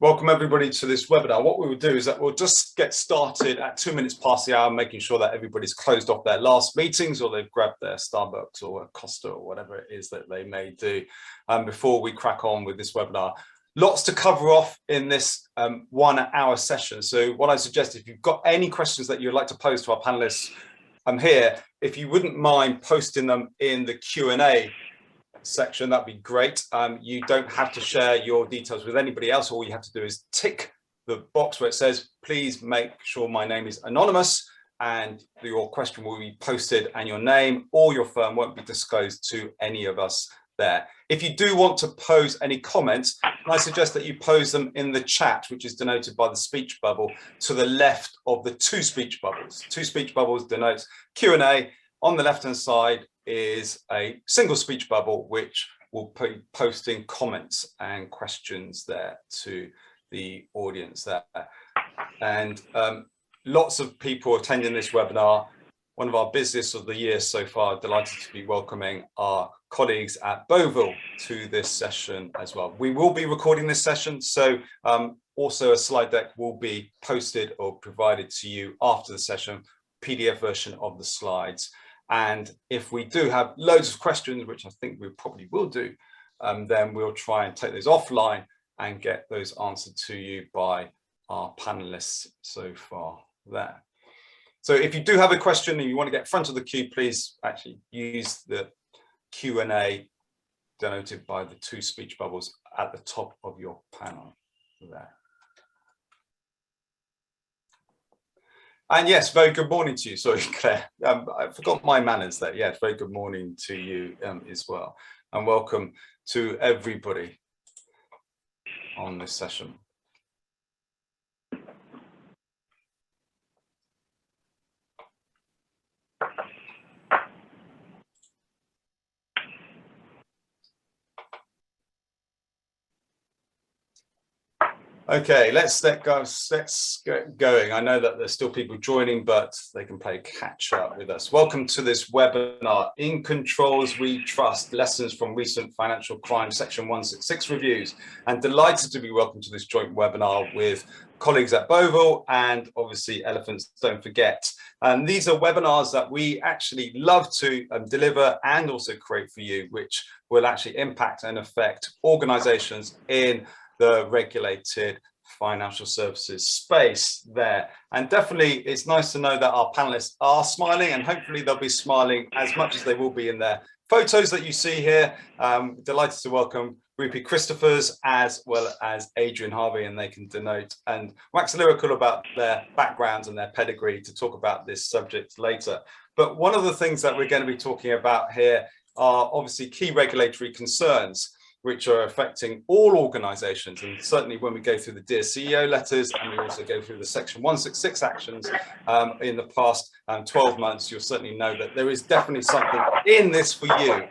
Welcome everybody to this webinar. What we will do is that we'll just get started at 2 minutes past the hour, making sure that everybody's closed off their last meetings or they've grabbed their Starbucks or a Costa or whatever it is that they may do before we crack on with this webinar. Lots to cover off in this 1 hour session. So what I suggest, if you've got any questions that you'd like to pose to our panelists here, if you wouldn't mind posting them in the Q&A section, that'd be great. You don't have to share your details with anybody else. All you have to do is tick the box where it says, please make sure my name is anonymous, and your question will be posted and your name or your firm won't be disclosed to any of us there. If you do want to pose any comments, I suggest that you pose them in the chat, which is denoted by the speech bubble to the left of the two speech bubbles. Two speech bubbles denotes Q&A. On the left hand side is a single speech bubble, which will be posting comments and questions there to the audience there. And lots of people attending this webinar. One of our busiest of the year so far. Delighted to be welcoming our colleagues at Bovill to this session as well. We will be recording this session, so also a slide deck will be posted or provided to you after the session, PDF version of the slides. And if we do have loads of questions, which I think we probably will do, then we'll try and take those offline and get those answered to you by our panelists so far there. So if you do have a question and you want to get front of the queue, please actually use the Q&A denoted by the two speech bubbles at the top of your panel there. And yes, very good morning to you. Sorry, Claire, I forgot my manners there. Yes, very good morning to you as well. And welcome to everybody on this session. Okay, let's get going. I know that there's still people joining, but they can play catch up with us. Welcome to this webinar, In Controls We Trust, Lessons from Recent Financial Crime Section 166 Reviews. And delighted to be welcomed to this joint webinar with colleagues at Bovill and obviously Elephants Don't Forget. And these are webinars that we actually love to deliver and also create for you, which will actually impact and affect organizations in the regulated financial services space there. And definitely it's nice to know that our panelists are smiling, and hopefully they'll be smiling as much as they will be in their photos that you see here. Delighted to welcome Rupi Christophers as well as Adrian Harvey, and they can denote and wax lyrical about their backgrounds and their pedigree to talk about this subject later. But one of the things that we're going to be talking about here are obviously key regulatory concerns which are affecting all organizations. And certainly when we go through the Dear CEO letters, and we also go through the Section 166 actions in the past 12 months, you'll certainly know that there is definitely something in this for you.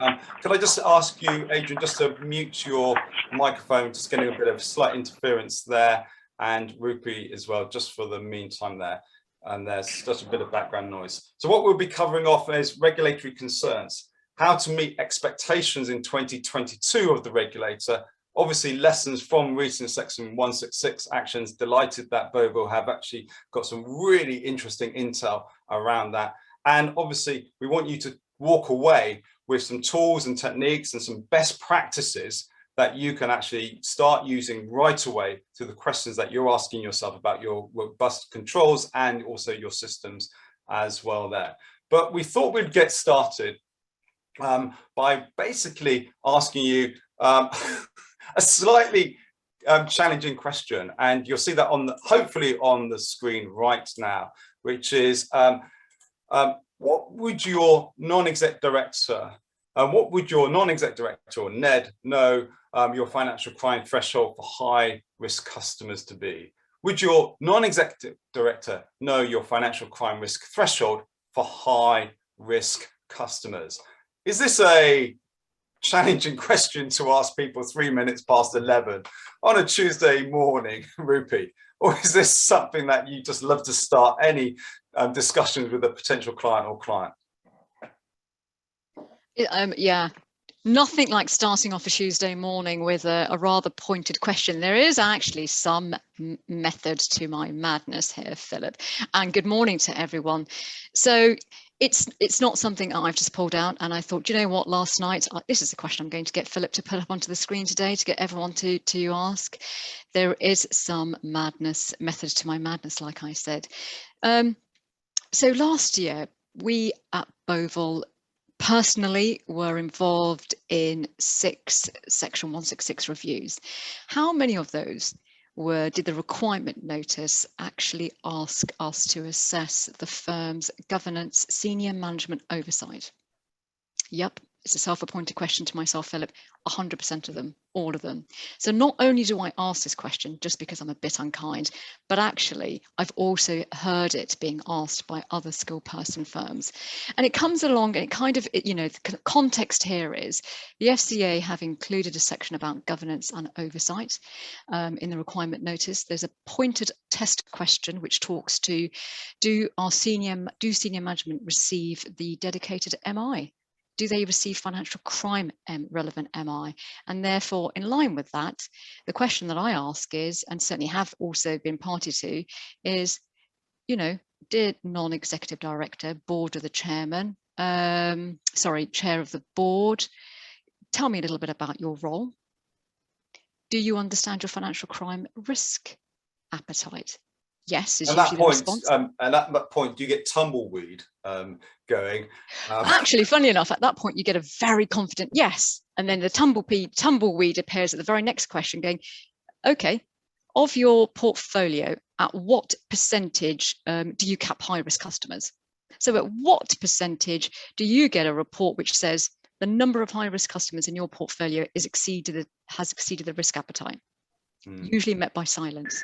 Could I just ask you, Adrian, just to mute your microphone, just getting a bit of slight interference there, and Rupi as well, just for the meantime there. And there's just a bit of background noise. So what we'll be covering off is regulatory concerns. How to meet expectations in 2022 of the regulator, obviously lessons from recent Section 166 actions. Delighted that Bovill have actually got some really interesting intel around that. And obviously we want you to walk away with some tools and techniques and some best practices that you can actually start using right away to the questions that you're asking yourself about your robust controls and also your systems as well there. But we thought we'd get started by basically asking you a slightly challenging question, and you'll see that on the, hopefully on the screen right now, which is what would your non-exec director or NED know your financial crime threshold for high risk customers to be? Would your non-executive director know your financial crime risk threshold for high risk customers? Is this a challenging question to ask people 3 minutes past 11 on a Tuesday morning, Rupi? Or is this something that you just love to start any discussions with a potential client or client? Yeah, Nothing like starting off a Tuesday morning with a rather pointed question. There is actually some method to my madness here, Philip. And good morning to everyone. So it's not something I've just pulled out. And I thought, you know what, last night, this is a question I'm going to get Philip to put up onto the screen today to get everyone to ask. There is some madness, method to my madness, like I said. So last year, we at Bovill personally were involved in 6 Section 166 reviews. How many of those did the requirement notice actually ask us to assess the firm's governance, senior management oversight? Yep, it's a self-appointed question to myself, Philip. 100% of them, all of them. So not only do I ask this question just because I'm a bit unkind, but actually I've also heard it being asked by other skilled person firms. And it comes along and it kind of, you know, the context here is the FCA have included a section about governance and oversight in the requirement notice. There's a pointed test question which talks to do senior management receive the dedicated MI? Do they receive financial crime relevant MI? And therefore, in line with that, the question that I ask is, and certainly have also been party to, is, you know, dear non-executive director, board of the chairman, chair of the board, tell me a little bit about your role. Do you understand your financial crime risk appetite? Yes, is usually the response. And at that point, do you get tumbleweed going? Actually, funnily enough, at that point, you get a very confident yes. And then the tumbleweed appears at the very next question going, okay, of your portfolio, at what percentage do you cap high-risk customers? So at what percentage do you get a report which says the number of high-risk customers in your portfolio has exceeded the risk appetite? Usually met by silence.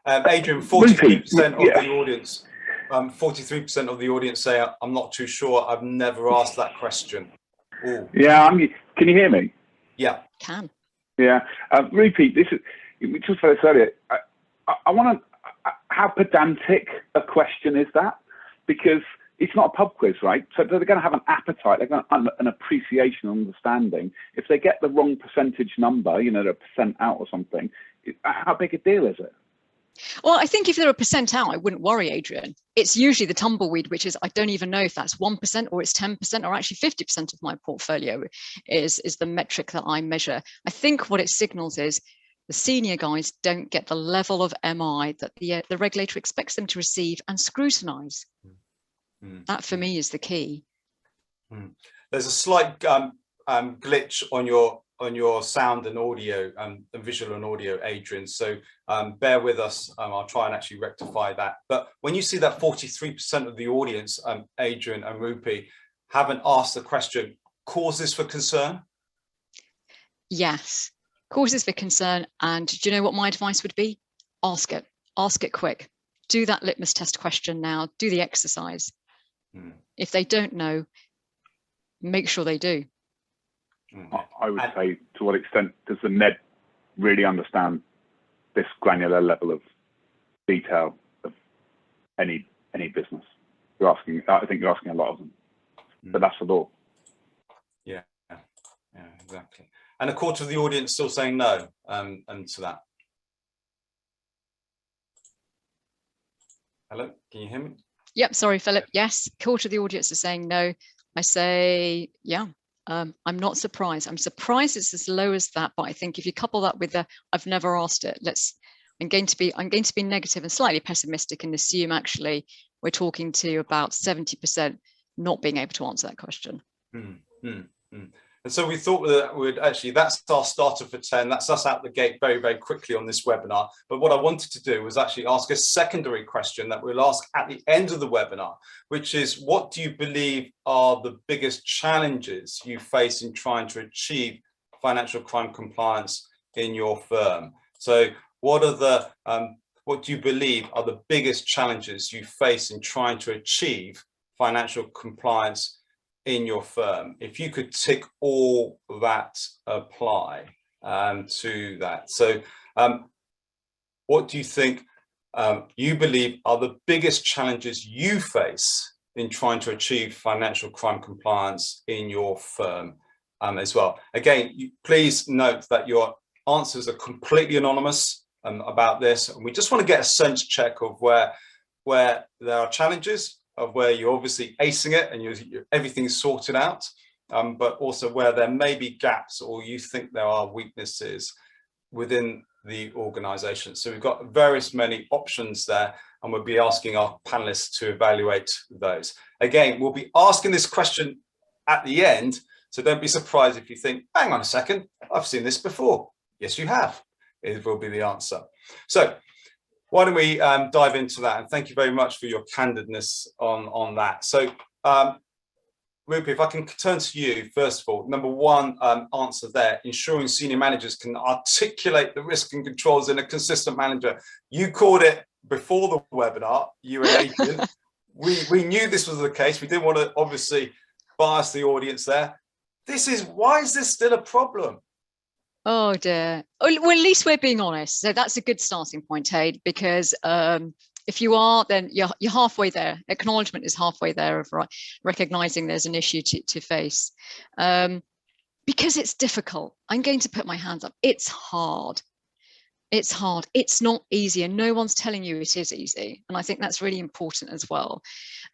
Adrian, 43% of the audience, 43% of the audience say, I'm not too sure. I've never asked that question. Ooh. Yeah, can you hear me? Yeah. Can. Yeah. Rupi, we talked about this earlier. I want to, how pedantic a question is that? Because it's not a pub quiz, right? So they're going to have an appetite, they're going to have an appreciation, understanding. If they get the wrong percentage number, you know, they're a % out or something, how big a deal is it? Well, I think if they're a % out, I wouldn't worry, Adrian. It's usually the tumbleweed, which is, I don't even know if that's 1% or it's 10% or actually 50% of my portfolio is the metric that I measure. I think what it signals is the senior guys don't get the level of MI that the regulator expects them to receive and scrutinise. That for me is the key. There's a slight glitch on your sound and audio and visual and audio, Adrian. So bear with us. I'll try and actually rectify that. But when you see that 43% of the audience, Adrian and Rupi, haven't asked the question, causes for concern? Yes, causes for concern. And do you know what my advice would be? Ask it. Ask it quick. Do that litmus test question now. Do the exercise. If they don't know, make sure they do. I would say, to what extent does the NED really understand this granular level of detail of any business? You're asking, I think you're asking a lot of them, but that's the law. Yeah, exactly. And a quarter of the audience still saying no, and to that. Hello, can you hear me? Yep, sorry, Philip. Yes, quarter of the audience is saying no. I say, yeah. I'm not surprised. I'm surprised it's as low as that, but I think if you couple that with the I've never asked it, I'm going to be negative and slightly pessimistic and assume actually we're talking to about 70% not being able to answer that question. And so we thought that that's our starter for 10. That's us out the gate very, very quickly on this webinar. But what I wanted to do was actually ask a secondary question that we'll ask at the end of the webinar, which is, what do you believe are the biggest challenges you face in trying to achieve financial crime compliance in your firm? So what do you believe are the biggest challenges you face in trying to achieve financial compliance in your firm? If you could tick all that apply to that. So what do you think you believe are the biggest challenges you face in trying to achieve financial crime compliance in your firm? as well. Again, please note that your answers are completely anonymous about this, and we just want to get a sense check of where there are challenges, of where you're obviously acing it and everything's sorted out, but also where there may be gaps or you think there are weaknesses within the organization. So we've got many options there, and we'll be asking our panelists to evaluate those. Again, we'll be asking this question at the end, so don't be surprised if you think, hang on a second, I've seen this before. Yes, you have. It will be the answer. So why don't we dive into that? And thank you very much for your candidness on that. So Rupi, if I can turn to you, first of all, number one answer there, ensuring senior managers can articulate the risk and controls in a consistent manner. You called it before the webinar, you and Adrian. we knew this was the case. We didn't want to obviously bias the audience there. Why is this still a problem? Oh dear. Well, at least we're being honest. So that's a good starting point, Ade, because if you are, then you're halfway there. Acknowledgement is halfway there of recognizing there's an issue to face. Because it's difficult. I'm going to put my hands up. It's hard. It's hard. It's not easy, and no one's telling you it is easy. And I think that's really important as well.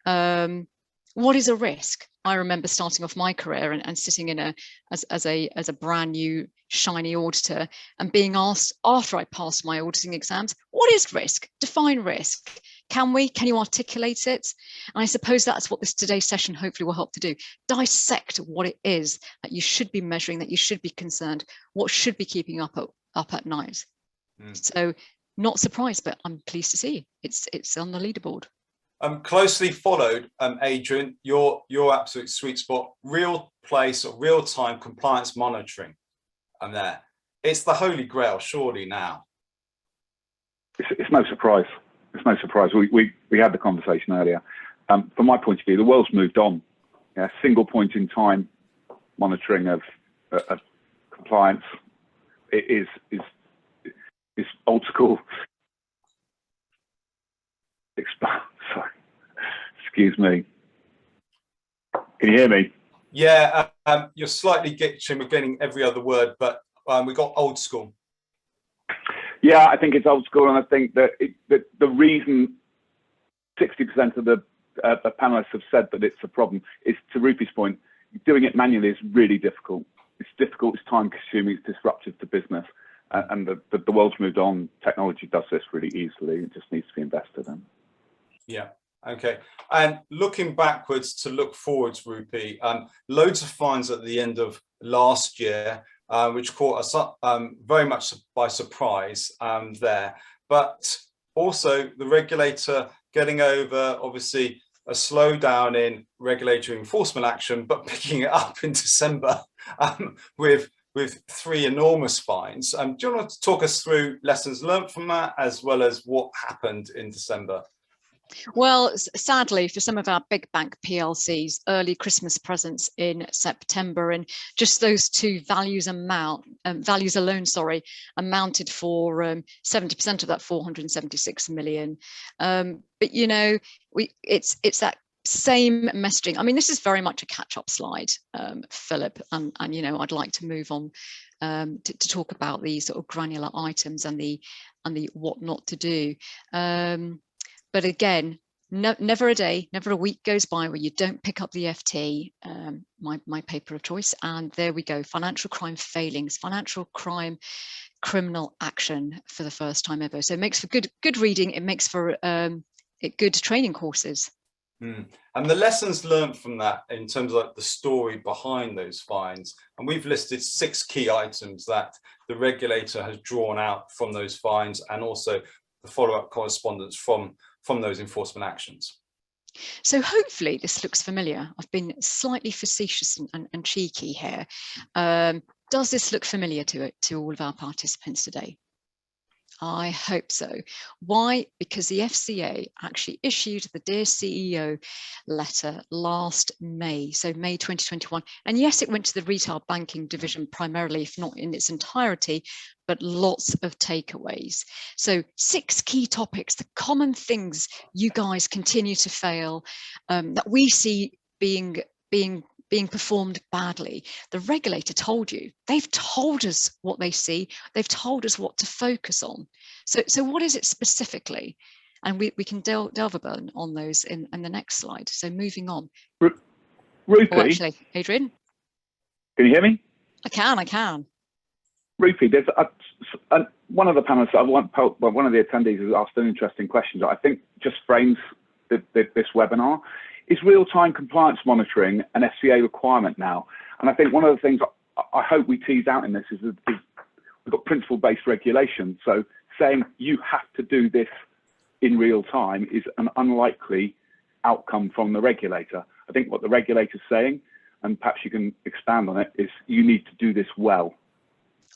What is a risk? I remember starting off my career and sitting in as a brand new shiny auditor and being asked after I passed my auditing exams, what is risk? Define risk. Can you articulate it? And I suppose that's what today's session hopefully will help to do. Dissect what it is that you should be measuring, that you should be concerned, what should be keeping up at night. So not surprised, but I'm pleased to see it's on the leaderboard. Closely followed, Adrian, your absolute sweet spot, real place or real-time compliance monitoring. There. It's the holy grail, surely now. It's no surprise. It's no surprise. We had the conversation earlier. From my point of view, the world's moved on. Yeah, single point in time monitoring of compliance is old school. Sorry. Excuse me. Can you hear me? Yeah, you're slightly glitching. We're getting every other word, but we got old school. Yeah, I think it's old school, and I think that the reason 60% of the panelists have said that it's a problem is, to Rupi's point, doing it manually is really difficult. It's difficult, it's time-consuming, it's disruptive to business, and the world's moved on. Technology does this really easily. It just needs to be invested in. Yeah. Okay, and looking backwards to look forwards, Rupi, loads of fines at the end of last year, which caught us very much by surprise there. But also the regulator getting over, obviously, a slowdown in regulatory enforcement action, but picking it up in December with 3 enormous fines. Do you want to talk us through lessons learned from that, as well as what happened in December? Well, sadly, for some of our big bank PLCs, early Christmas presents in September, and just those 2 values alone, amounted for 70% of that 476 million. But you know, it's that same messaging. I mean, this is very much a catch-up slide, Philip, and you know, I'd like to move on to talk about these sort of granular items and the what not to do. But again, never a day, never a week goes by where you don't pick up the FT, my paper of choice. And there we go, financial crime failings, financial crime criminal action for the first time ever. So it makes for good reading. It makes for good training courses. And the lessons learned from that in terms of like the story behind those fines. And we've listed 6 key items that the regulator has drawn out from those fines, and also the follow-up correspondence from those enforcement actions. So hopefully this looks familiar. I've been slightly facetious and cheeky here. Does this look familiar to all of our participants today? I hope so. Why? Because the FCA actually issued the Dear CEO letter last May, so May 2021. And yes, it went to the retail banking division primarily, if not in its entirety, but lots of takeaways. So 6 key topics, the common things you guys continue to fail, that we see being being performed badly. The regulator told you. They've told us what they see. They've told us what to focus on. So what is it specifically? And we can delve a bit on those in the next slide. So moving on. Rupi. Oh, actually, Adrian. Can you hear me? I can. Rupi, there's one of the panelists, one of the attendees has asked an interesting question that I think just frames this webinar. Is real-time compliance monitoring an FCA requirement now? And I think one of the things I hope we tease out in this is we've got principle-based regulation. So saying you have to do this in real time is an unlikely outcome from the regulator. I think what the regulator's saying, and perhaps you can expand on it, is you need to do this well.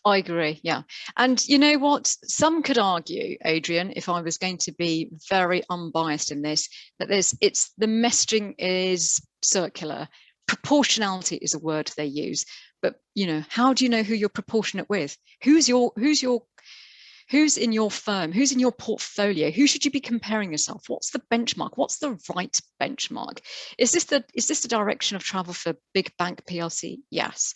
I agree, yeah. And you know what? Some could argue, Adrian, if I was going to be very unbiased in this, that the messaging is circular. Proportionality is a word they use, but you know, how do you know who you're proportionate with? Who's in your firm? Who's in your portfolio? Who should you be comparing yourself? What's the benchmark? What's the right benchmark? Is this the direction of travel for big bank PLC? Yes.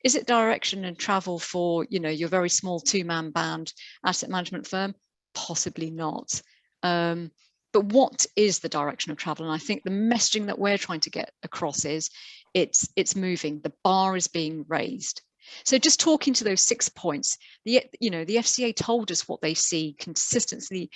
Is it direction and travel for, you know, your very small two-man band asset management firm? Possibly not. But what is the direction of travel? And I think the messaging that we're trying to get across is it's moving. The bar is being raised. So just talking to those 6 points, the FCA told us what they see consistently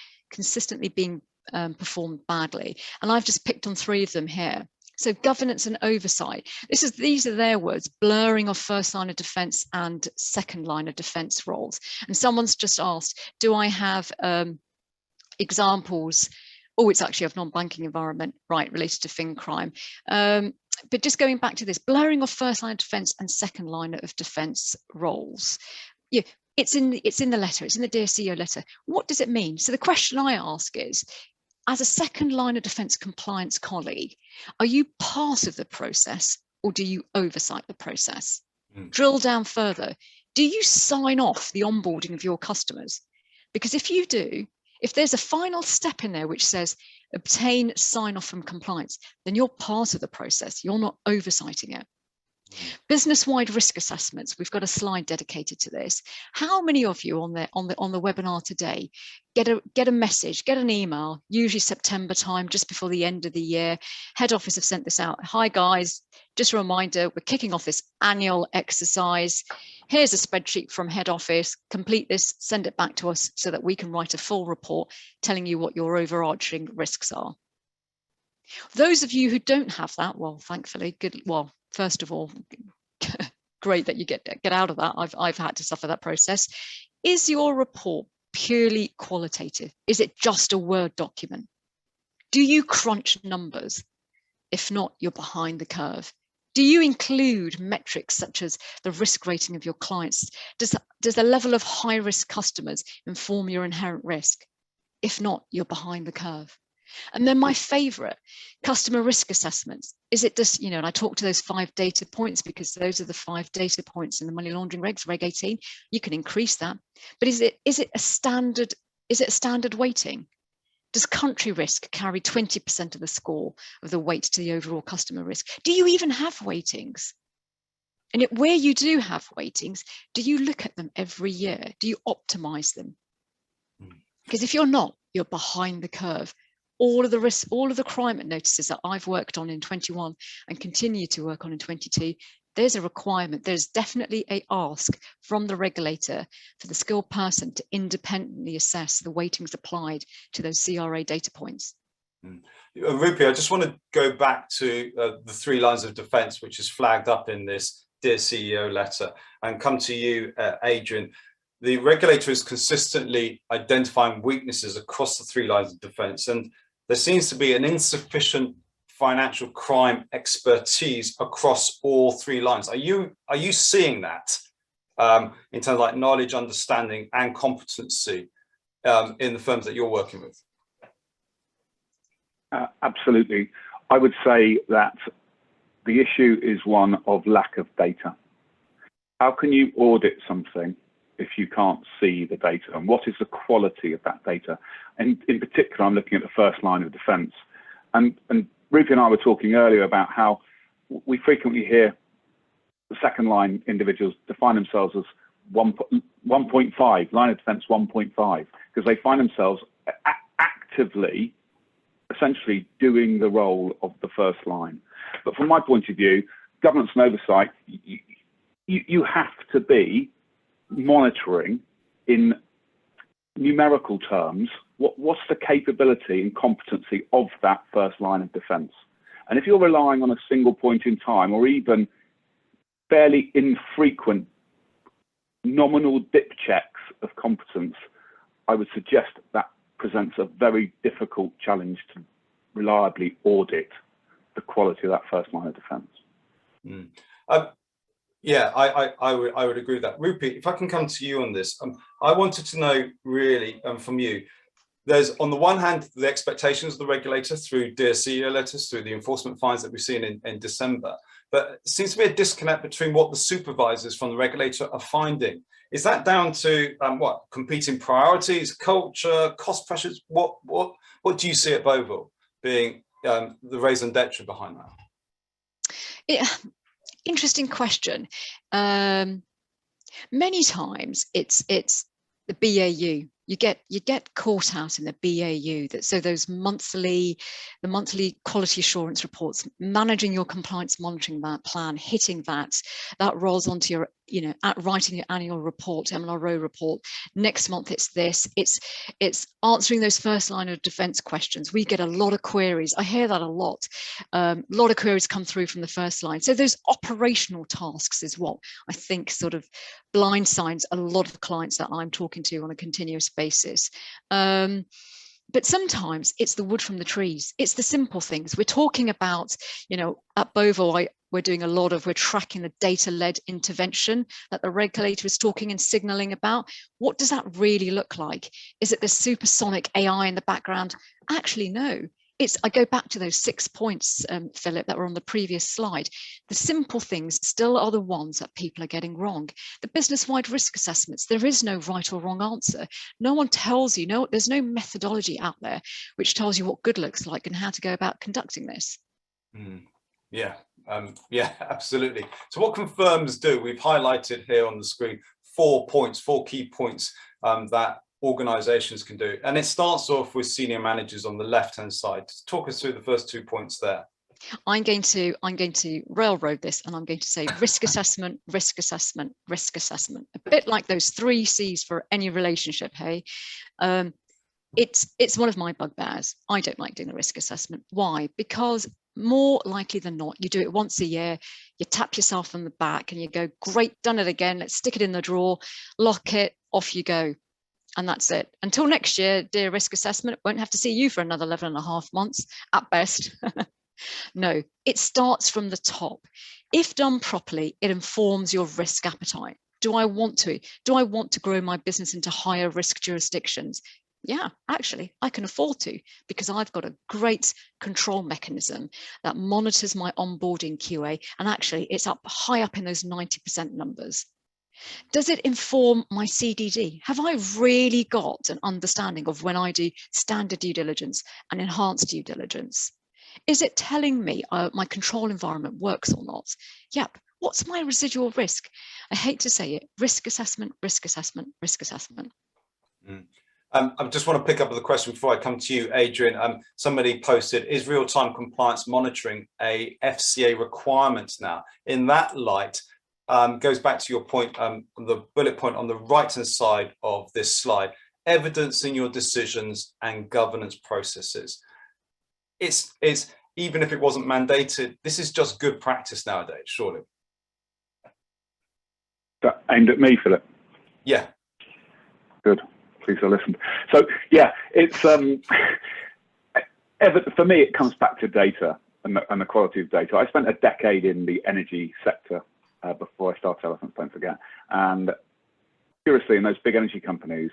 being performed badly, and I've just picked on 3 of them here. So governance and oversight. These are their words: blurring of first line of defence and second line of defence roles. And someone's just asked, do I have examples? Oh, it's actually of non-banking environment, right, related to fin crime. But just going back to this, blurring of first line of defence and second line of defence roles. Yeah, it's in the letter, it's in the Dear CEO letter. What does it mean? So the question I ask is, as a second line of defence compliance colleague, are you part of the process or do you oversight the process? Drill down further. Do you sign off the onboarding of your customers? Because if you do, if there's a final step in there which says obtain sign off from compliance, then you're part of the process. You're not oversighting it. Business-wide risk assessments. We've got a slide dedicated to this. How many of you on the webinar today get a message, get an email, usually September time, just before the end of the year? Head office have sent this out. Hi guys, just a reminder, we're kicking off this annual exercise. Here's a spreadsheet from head office. Complete this, send it back to us so that we can write a full report telling you what your overarching risks are. Those of you who don't have that, well, thankfully, good. Well, first of all, great that you get out of that. I've had to suffer that process. Is your report purely qualitative? Is it just a Word document? Do you crunch numbers? If not, you're behind the curve. Do you include metrics such as the risk rating of your clients? Does the level of high-risk customers inform your inherent risk? If not, you're behind the curve. And then my favorite, customer risk assessments. Is it just, you know, and I talked to those 5 data points because those are the 5 data points in the money laundering regs, Reg 18. You can increase that. But is it a standard weighting? Does country risk carry 20% of the score of the weight to the overall customer risk? Do you even have weightings? And where you do have weightings, do you look at them every year? Do you optimize them? Because if you're not, you're behind the curve. All of the risks, all of the climate notices that I've worked on in 21 and continue to work on in 22, there's a requirement. There's definitely a ask from the regulator for the skilled person to independently assess the weightings applied to those CRA data points. Rupi, I just want to go back to the 3 lines of defence, which is flagged up in this Dear CEO letter, and come to you, Adrian. The regulator is consistently identifying weaknesses across the 3 lines of defence, and there seems to be an insufficient financial crime expertise across all 3 lines. Are you seeing that in terms of like knowledge, understanding, and competency in the firms that you're working with? Absolutely. I would say that the issue is one of lack of data. How can you audit something if you can't see the data, and what is the quality of that data? And in particular, I'm looking at the first line of defence. And Rupi and I were talking earlier about how we frequently hear the second line individuals define themselves as 1.5, line of defense 1.5, because they find themselves actively, essentially doing the role of the first line. But from my point of view, governance and oversight, you have to be monitoring in numerical terms what's the capability and competency of that first line of defense. And if you're relying on a single point in time, or even fairly infrequent nominal dip checks of competence, I would suggest that presents a very difficult challenge to reliably audit the quality of that first line of defense. Yeah, I would agree with that. Rupi, if I can come to you on this, I wanted to know really from you, there's on the one hand, the expectations of the regulator through Dear CEO letters, through the enforcement fines that we've seen in December, but it seems to be a disconnect between what the supervisors from the regulator are finding. Is that down to what, competing priorities, culture, cost pressures? What do you see at Bovill being the raison d'etre behind that? Yeah, interesting question. Many times it's the BAU. You get caught out in the BAU, so those monthly quality assurance reports, managing your compliance monitoring that plan, hitting that rolls onto your, writing your annual report, MLRO report. Next month it's this. It's answering those first line of defense questions. We get a lot of queries. I hear that a lot. A lot of queries come through from the first line. So those operational tasks is what I think sort of blindsides a lot of clients that I'm talking to on a continuous basis. But sometimes it's the wood from the trees. It's the simple things. We're talking about, at Bovill, we're tracking the data-led intervention that the regulator is talking and signaling about. What does that really look like? Is it the supersonic AI in the background? Actually, no. I go back to those 6 points, Philip, that were on the previous slide. The simple things still are the ones that people are getting wrong. The business-wide risk assessments, there is no right or wrong answer. No one tells you, there's no methodology out there which tells you what good looks like and how to go about conducting this. Yeah, absolutely. So what can firms do? We've highlighted here on the screen 4 key points that organizations can do, and it starts off with senior managers on the left hand side. Talk us through the first 2 points there. I'm going to railroad this, and I'm going to say risk assessment, risk assessment, risk assessment. A bit like those 3 C's for any relationship. Hey, it's one of my bugbears. I don't like doing the risk assessment. Why? Because more likely than not, you do it once a year, you tap yourself on the back and you go, great, done it again, let's stick it in the drawer, lock it, off you go. And that's it. Until next year, dear risk assessment, won't have to see you for another 11.5 months at best. No, it starts from the top. If done properly, it informs your risk appetite. Do I want to grow my business into higher risk jurisdictions? Yeah, actually, I can afford to, because I've got a great control mechanism that monitors my onboarding QA, and actually it's high up in those 90% numbers. Does it inform my CDD? Have I really got an understanding of when I do standard due diligence and enhanced due diligence? Is it telling me my control environment works or not? Yep. What's my residual risk? I hate to say it, risk assessment, risk assessment, risk assessment. I just want to pick up with the question before I come to you, Adrian. Somebody posted, is real-time compliance monitoring a FCA requirement now? In that light, goes back to your point, the bullet point on the right-hand side of this slide, evidencing your decisions and governance processes. It's even if it wasn't mandated, this is just good practice nowadays, surely. That aimed at me, Philip? Yeah. Good. Please, I listened. So yeah, it's for me, it comes back to data and the quality of data. I spent a decade in the energy sector before I started Elephants Don't Forget. And curiously, in those big energy companies,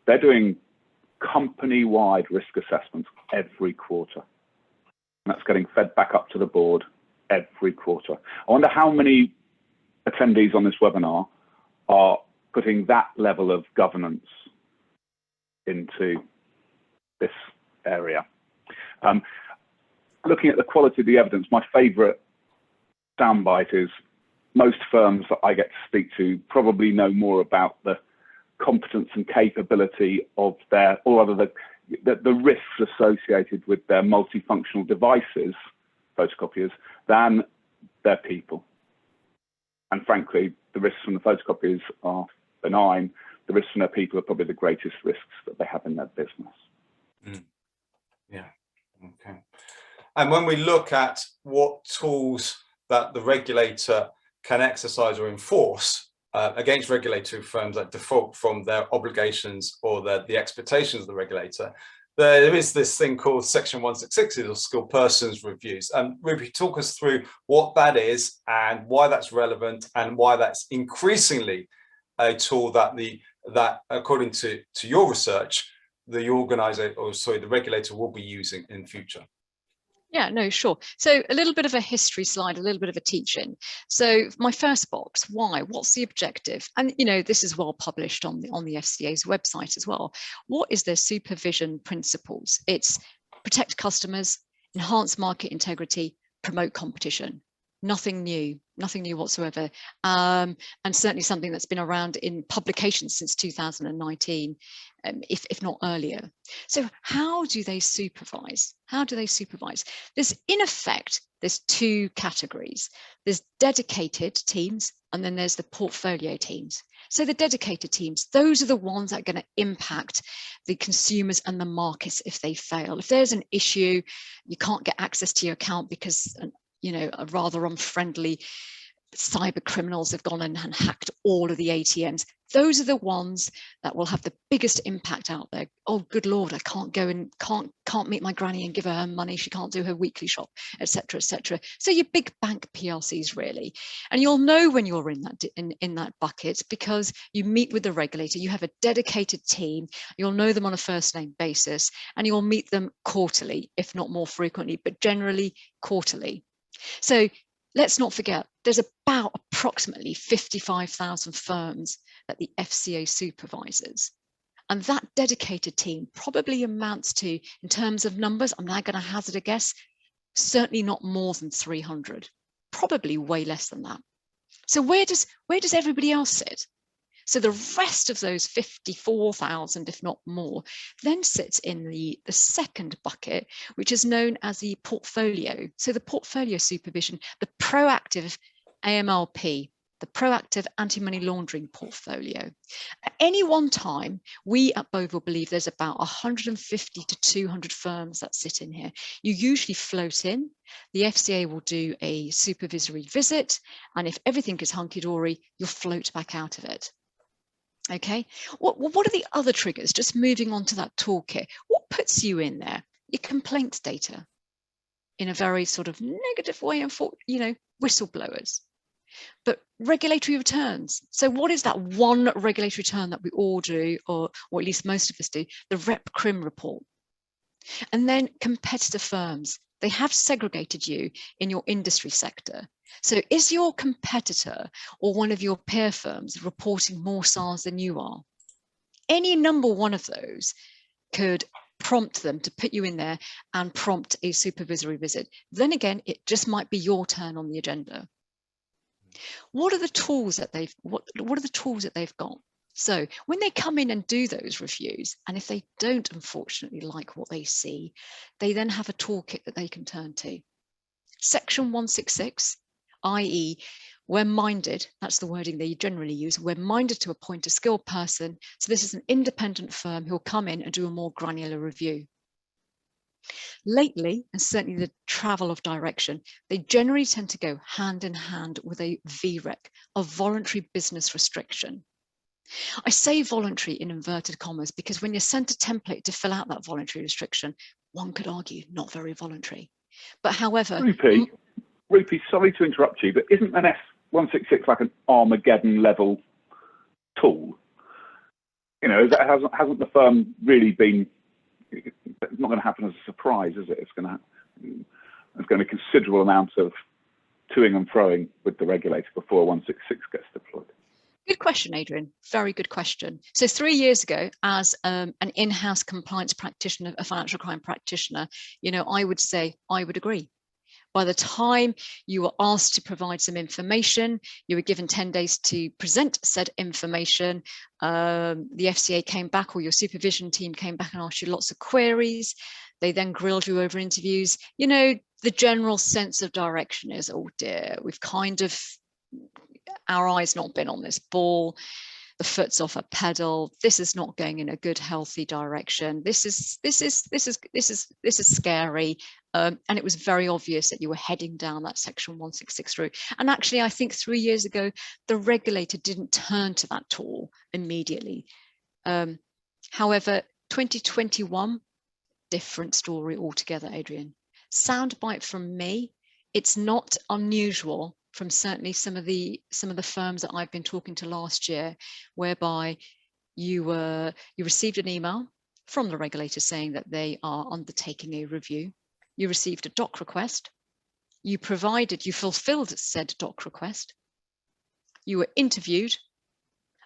they're doing company-wide risk assessments every quarter. And that's getting fed back up to the board every quarter. I wonder how many attendees on this webinar are putting that level of governance into this area. Looking at the quality of the evidence, my favorite soundbite is most firms that I get to speak to probably know more about the competence and capability of their, or rather the risks associated with their multifunctional devices, photocopiers, than their people. And frankly, the risks from the photocopiers are benign. The risks from their people are probably the greatest risks that they have in their business. Mm. Yeah, okay. And when we look at what tools that the regulator can exercise or enforce against regulatory firms that default from their obligations or the expectations of the regulator, there is this thing called Section 166 or skilled persons reviews. Rupi, talk us through what that is and why that's relevant and why that's increasingly a tool that according to your research, the regulator will be using in future. Yeah, no, sure. So a little bit of a history slide, a little bit of a teaching. So my first box, why? What's the objective? And this is well published on the FCA's website as well. What is their supervision principles? It's protect customers, enhance market integrity, promote competition. Nothing new whatsoever, and certainly something that's been around in publications since 2019, if not earlier. So how do they supervise? There's, in effect, there's two categories. There's dedicated teams, and then there's the portfolio teams. So the dedicated teams, those are the ones that are going to impact the consumers and the markets if they fail. If there's an issue, you can't get access to your account because a rather unfriendly cyber criminals have gone and hacked all of the ATMs. Those are the ones that will have the biggest impact out there. Oh, good Lord, I can't go and can't meet my granny and give her money. She can't do her weekly shop, etc., etc. So your big bank PLCs really, and you'll know when you're in that bucket because you meet with the regulator. You have a dedicated team. You'll know them on a first name basis, and you'll meet them quarterly, if not more frequently, but generally quarterly. So let's not forget, there's about approximately 55,000 firms that the FCA supervises. And that dedicated team probably amounts to, in terms of numbers, I'm now going to hazard a guess, certainly not more than 300, probably way less than that. So where does everybody else sit? So the rest of those 54,000, if not more, then sits in the second bucket, which is known as the portfolio. So the portfolio supervision, the proactive AMLP, the proactive anti-money laundering portfolio. At any one time, we at Bovill believe there's about 150 to 200 firms that sit in here. You usually float in. The FCA will do a supervisory visit, and if everything is hunky-dory, you'll float back out of it. Okay, what are the other triggers? Just moving on to that toolkit. What puts you in there? Your complaints data in a very sort of negative way, and for, whistleblowers. But regulatory returns. So what is that one regulatory return that we all do, or at least most of us do? The Rep Crim report. And then competitor firms. They have segregated you in your industry sector. So is your competitor or one of your peer firms reporting more SARS than you are? Any number one of those could prompt them to put you in there and prompt a supervisory visit. Then again, it just might be your turn on the agenda. What are the tools that they've got? So when they come in and do those reviews, and if they don't unfortunately like what they see, they then have a toolkit that they can turn to. Section 166, i.e. we're minded, that's the wording they generally use, we're minded to appoint a skilled person. So this is an independent firm who'll come in and do a more granular review. Lately, and certainly the travel of direction, they generally tend to go hand in hand with a VREC, a voluntary business restriction. I say voluntary in inverted commas because when you're sent a template to fill out that voluntary restriction, one could argue not very voluntary. But however, Rupi, sorry to interrupt you, but isn't an S166 like an Armageddon level tool? Hasn't the firm really been? It's not going to happen as a surprise, is it? It's going to be a considerable amount of toing and froing with the regulator before 166 gets deployed. Good question, Adrian. Very good question. So 3 years ago, as an in-house compliance practitioner, a financial crime practitioner, I would say I would agree. By the time you were asked to provide some information, you were given 10 days to present said information. The FCA came back, or your supervision team came back and asked you lots of queries. They then grilled you over interviews. You know, the general sense of direction is, oh dear, we've kind of, our eye's not been on this ball. The foot's off a pedal. This is not going in a good, healthy direction. This is scary. And it was very obvious that you were heading down that Section 166 route. And actually, I think 3 years ago, the regulator didn't turn to that tool immediately. However, 2021, different story altogether, Adrian. Soundbite from me. It's not unusual from certainly some of the firms that I've been talking to last year, whereby you received an email from the regulator saying that they are undertaking a review. You received a doc request. You fulfilled said doc request. You were interviewed.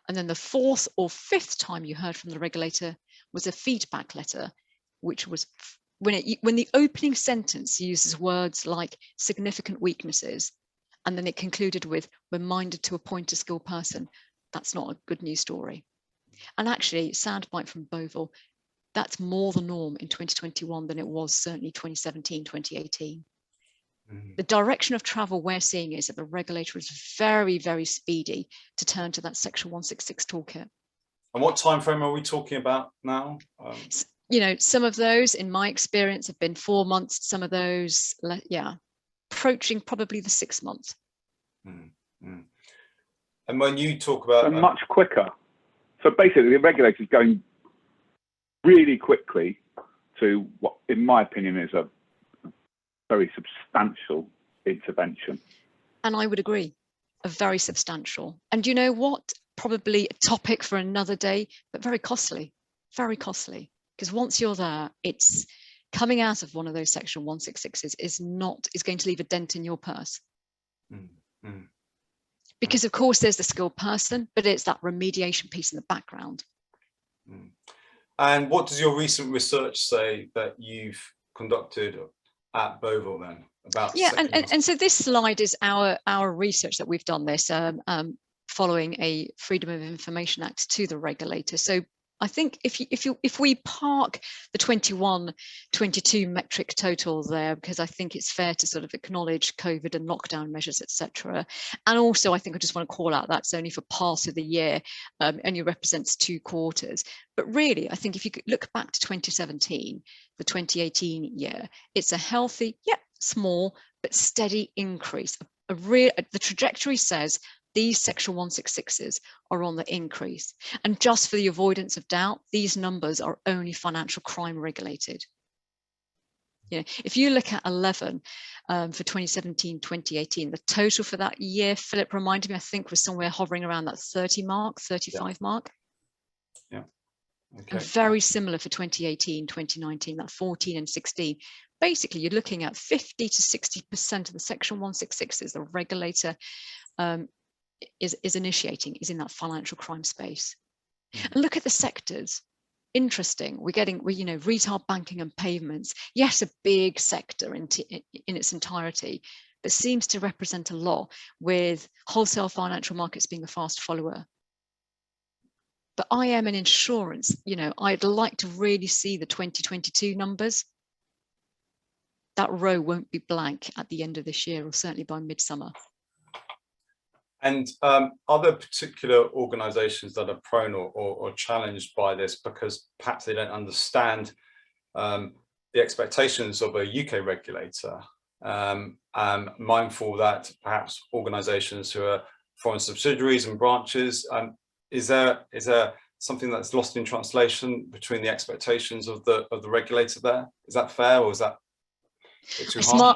And then the fourth or fifth time you heard from the regulator was a feedback letter, which was when the opening sentence uses words like significant weaknesses, and then it concluded with, we're minded to appoint a skilled person. That's not a good news story. And actually, soundbite from Bovill, that's more the norm in 2021 than it was certainly 2017, 2018. The direction of travel we're seeing is that the regulator is very, very speedy to turn to that Section 166 toolkit. And what time frame are we talking about now? You know, some of those, in my experience, have been 4 months. Some of those, yeah, approaching probably the 6 months. And when you talk about... So much quicker. So basically, the regulator is going really quickly to what, in my opinion, is a very substantial intervention. And I would agree, a very substantial. And you know what? Probably a topic for another day, but very costly, because once you're there, it's coming out of one of those Section 166s is going to leave a dent in your purse. Because of course there's the skilled person, but it's that remediation piece in the background. And what does your recent research say that you've conducted at Bovill then about? Yeah, and so this slide is our research that we've done this following a Freedom of Information Act to the regulator. So I think if we park the 21-22 metric total there, because I think it's fair to sort of acknowledge COVID and lockdown measures, etc. And also I think I just want to call out that's only for part of the year, only represents 2 quarters. But really, I think if you could look back to 2017, the 2018 year, it's a healthy, small, but steady increase. The trajectory says these Section 166s are on the increase. And just for the avoidance of doubt, these numbers are only financial crime regulated. You know, if you look at 11 for 2017, 2018, the total for that year, Philip reminded me, I think was somewhere hovering around that 30 mark, 35 mark. Yeah. Okay. And very similar for 2018, 2019, that 14 and 16. Basically, you're looking at 50 to 60% of the Section 166s the regulator is initiating is in that financial crime space. And look at the sectors. Interesting. You know, retail banking and payments. Yes, a big sector in its entirety, but seems to represent a lot, with wholesale financial markets being the fast follower. But IM and insurance, you know, I'd like to really see the 2022 numbers. That row won't be blank at the end of this year, or certainly by midsummer. And are there particular organisations that are prone or challenged by this because perhaps they don't understand the expectations of a UK regulator? Mindful that perhaps organisations who are foreign subsidiaries and branches, is there something that's lost in translation between the expectations of the regulator there? Is that fair, or is that?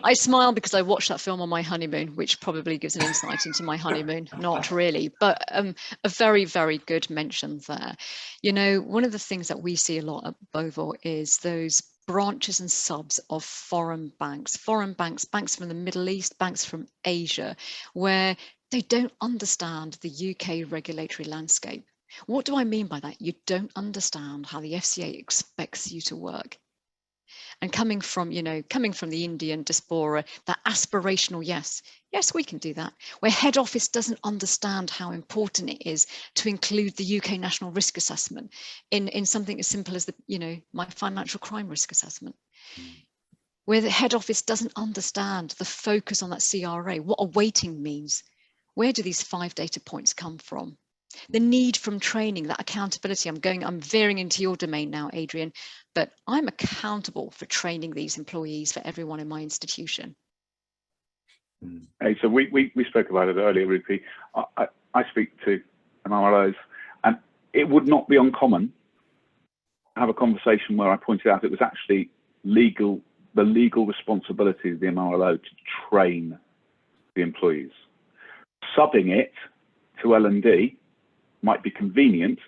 I smile because I watched that film on my honeymoon, which probably gives an insight into my honeymoon. Not really, but a very, very good mention there. You know, one of the things that we see a lot at Bovill is those branches and subs of foreign banks, banks from the Middle East, banks from Asia, where they don't understand the UK regulatory landscape. What do I mean by that? You don't understand how the FCA expects you to work. And coming from the Indian diaspora, that aspirational, yes, we can do that. Where head office doesn't understand how important it is to include the UK National Risk Assessment in something as simple as my financial crime risk assessment. Where the head office doesn't understand the focus on that CRA, what a weighting means. Where do these 5 data points come from? The need from training, that accountability. I'm veering into your domain now, Adrian, but I'm accountable for training these employees, for everyone in my institution. Hey, so we spoke about it earlier, Rupi. I speak to MROs, and it would not be uncommon to have a conversation where I pointed out it was actually the legal responsibility of the MRO to train the employees. Subbing it to L&D might be convenient,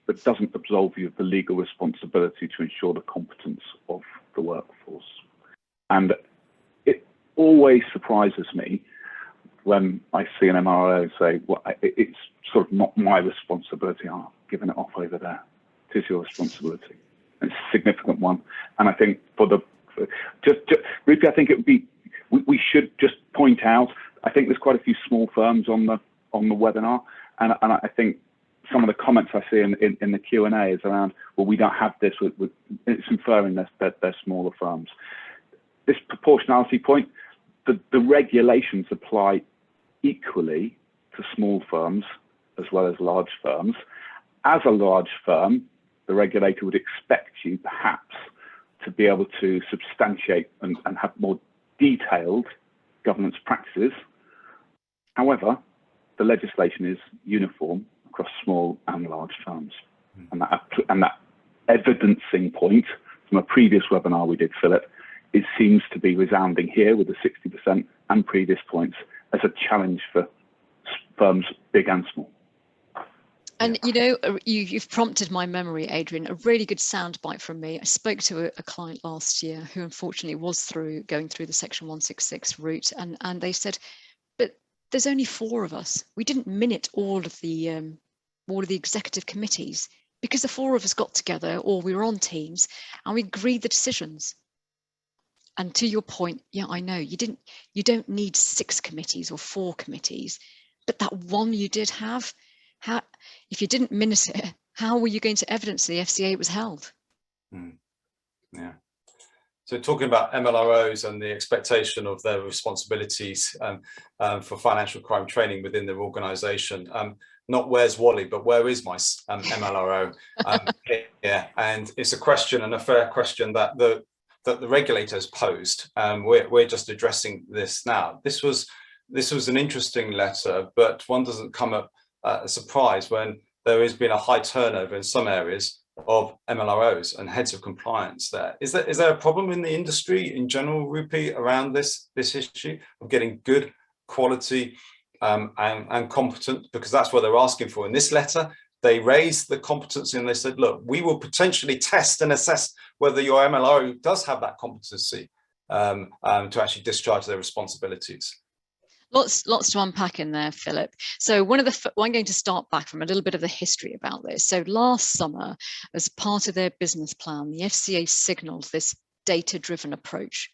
but doesn't absolve you of the legal responsibility to ensure the competence of the workforce. And it always surprises me when I see an MRO say, well, it's sort of not my responsibility. I'm giving it off over there. It is your responsibility. It's a significant one. And I think Rupi, I think it would be, we should just point out, I think there's quite a few small firms on the webinar, and I think some of the comments I see in the Q&A is around, well, we don't have this. It's inferring that they're smaller firms. This proportionality point, the regulations apply equally to small firms as well as large firms. As a large firm, the regulator would expect you perhaps to be able to substantiate and have more detailed governance practices. However, the legislation is uniform across small and large firms. And that evidencing point from a previous webinar we did, Philip, it seems to be resounding here with the 60% and previous points as a challenge for firms big and small. And you've prompted my memory, Adrian, a really good soundbite from me. I spoke to a client last year who unfortunately was going through the Section 166 route, and they said, but there's only 4 of us. We didn't minute all of the executive committees because the 4 of us got together, or we were on teams, and we agreed the decisions. And to your point, yeah, I know you don't need 6 committees or 4 committees, but that one you did have, if you didn't minute it, how were you going to evidence to the FCA it was held? Yeah. So talking about MLROs and the expectation of their responsibilities for financial crime training within their organisation, not where's Wally, but where is my MLRO? Yeah, and it's a question, and a fair question, that the regulators posed. We're just addressing this now. This was an interesting letter, but one doesn't come up a surprise when there has been a high turnover in some areas of MLROs and heads of compliance there. Is there a problem in the industry in general, Rupi, around this issue of getting good quality and competent? Because that's what they're asking for in this letter. They raised the competency and they said, look, we will potentially test and assess whether your MLRO does have that competency to actually discharge their responsibilities. Lots to unpack in there, Philip. So I'm going to start back from a little bit of the history about this. So last summer, as part of their business plan, the FCA signalled this data-driven approach.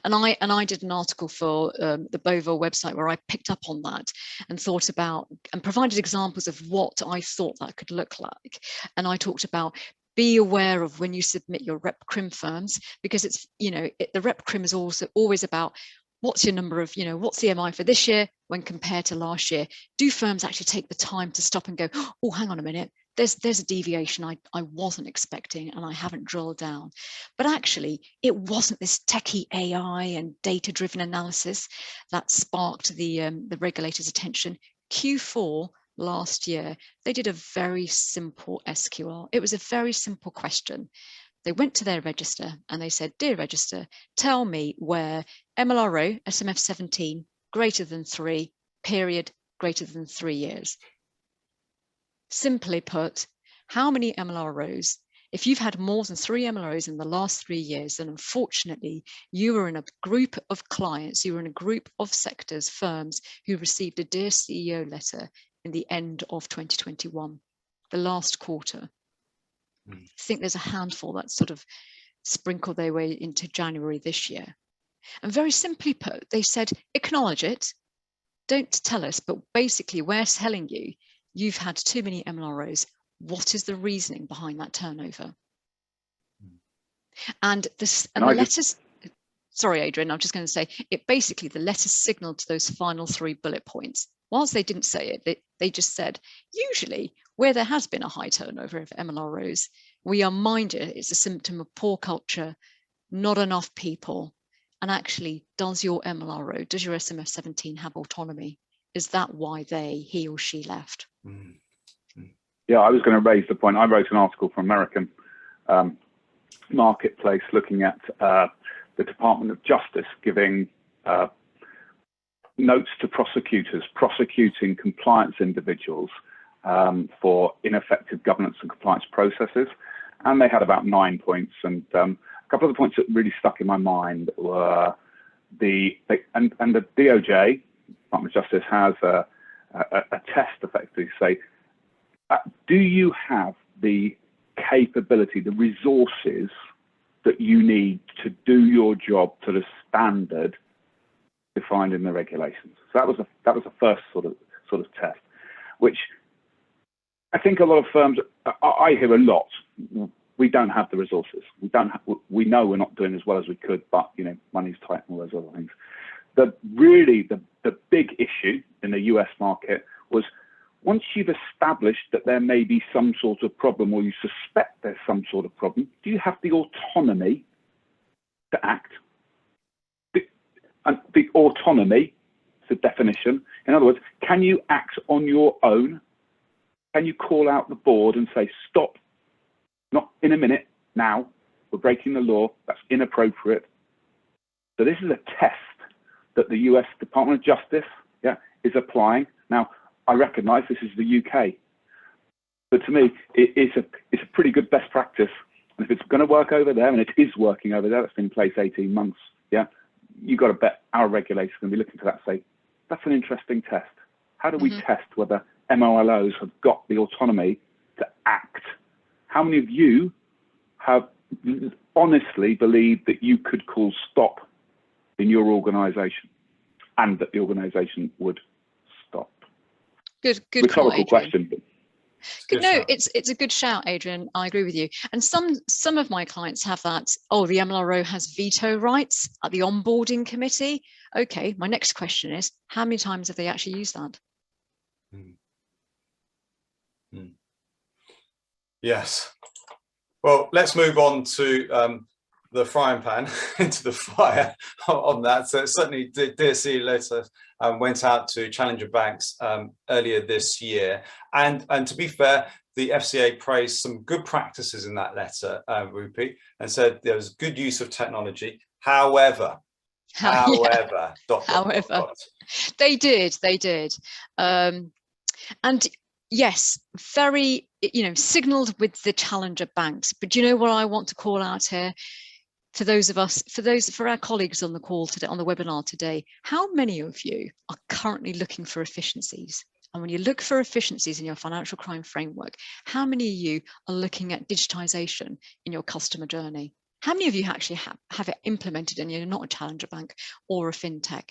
And I did an article for the Bovill website where I picked up on that and thought about and provided examples of what I thought that could look like. And I talked about, be aware of when you submit your rep crim firms, because it's, the rep crim is also always about what's your number of, what's the MI for this year when compared to last year? Do firms actually take the time to stop and go, oh, hang on a minute, there's a deviation I wasn't expecting and I haven't drilled down. But actually, it wasn't this techie AI and data-driven analysis that sparked the regulator's attention. Q4 last year, they did a very simple SQL. It was a very simple question. They went to their register and they said, dear register, tell me where MLRO SMF 17 greater than 3, period, greater than 3 years. Simply put, how many MLROs, if you've had more than 3 MLROs in the last 3 years, then unfortunately you were in a group of clients, you were in a group of sectors, firms who received a Dear CEO letter in the end of 2021, the last quarter. I think there's a handful that sort of sprinkle their way into January this year. And very simply put, they said, acknowledge it, don't tell us, but basically we're telling you, you've had too many MLROs. What is the reasoning behind that turnover? And the letters, sorry, Adrian, I'm just going to say, it basically, the letters signaled to those final 3 bullet points. Whilst they didn't say it, they just said, usually where there has been a high turnover of MLROs, we are minded it's a symptom of poor culture, not enough people. And actually, does your MLRO, does your SMF17 have autonomy? Is that why he or she left? Yeah, I was going to raise the point. I wrote an article for American Marketplace looking at the Department of Justice giving notes to prosecutors prosecuting compliance individuals for ineffective governance and compliance processes. And they had about 9 points. And a couple of the points that really stuck in my mind were the DOJ, Department of Justice, has a test effectively say, do you have the capability, the resources that you need to do your job to the standard defined in the regulations? So that was the first sort of test, which I think a lot of firms, I hear a lot. We don't have the resources. We know we're not doing as well as we could, but money's tight and all those other things. The big issue in the US market was, once you've established that there may be some sort of problem, or you suspect there's some sort of problem, do you have the autonomy to act? The autonomy is the definition. In other words, can you act on your own? Can you call out the board and say, stop, not in a minute, now, we're breaking the law, that's inappropriate. So this is a test that the US Department of Justice is applying. Now, I recognise this is the UK, but to me, it's a pretty good best practice. And if it's going to work over there, and it is working over there, that's been in place 18 months, you've got to bet our regulators are going to be looking to that and say, that's an interesting test. How do we test whether MLROs have got the autonomy to act? How many of you have honestly believed that you could call stop in your organisation and that the organisation would stop? Good rhetorical call, question. Good, no, it's a good shout, Adrian. I agree with you. And some of my clients have that. Oh, the MLRO has veto rights at the onboarding committee. Okay, my next question is, how many times have they actually used that? Yes. Well, let's move on to the frying pan into the fire on that. So certainly DSC letter went out to challenger banks earlier this year. And to be fair, the FCA praised some good practices in that letter, Rupi, and said there was good use of technology. However, they did. And yes, very, signaled with the challenger banks. But do you know what I want to call out here? For our colleagues on the call today, on the webinar today, how many of you are currently looking for efficiencies? And when you look for efficiencies in your financial crime framework, how many of you are looking at digitization in your customer journey? How many of you actually have it implemented and you're not a challenger bank or a fintech?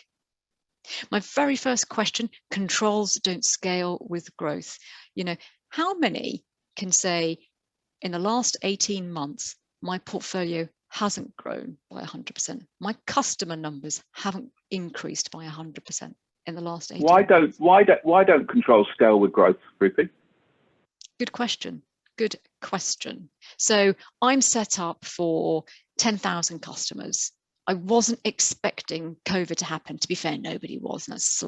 My very first question, controls don't scale with growth. How many can say in the last 18 months, my portfolio hasn't grown by 100%. My customer numbers haven't increased by 100% in the last 18 months. Why don't controls scale with growth, Rupi? Good question. So I'm set up for 10,000 customers. I wasn't expecting COVID to happen. To be fair, nobody was. That's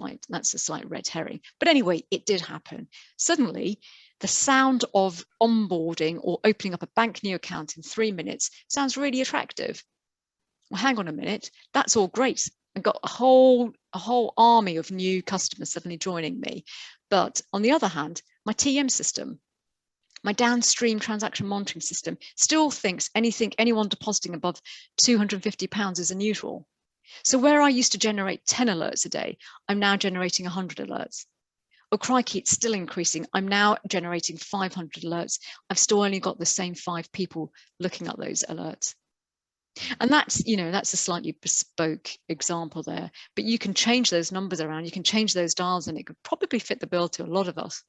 a slight red herring. But anyway, it did happen. Suddenly, the sound of onboarding or opening up a bank new account in 3 minutes sounds really attractive. Well, hang on a minute. That's all great. I've got a whole army of new customers suddenly joining me. But on the other hand, my TM system, my downstream transaction monitoring system, still thinks anyone depositing above £250 is unusual. So where I used to generate 10 alerts a day, I'm now generating 100 alerts. Oh, crikey, it's still increasing. I'm now generating 500 alerts. I've still only got the same 5 people looking at those alerts. And that's, you know, that's a slightly bespoke example there, but you can change those numbers around, you can change those dials, and it could probably fit the bill to a lot of us.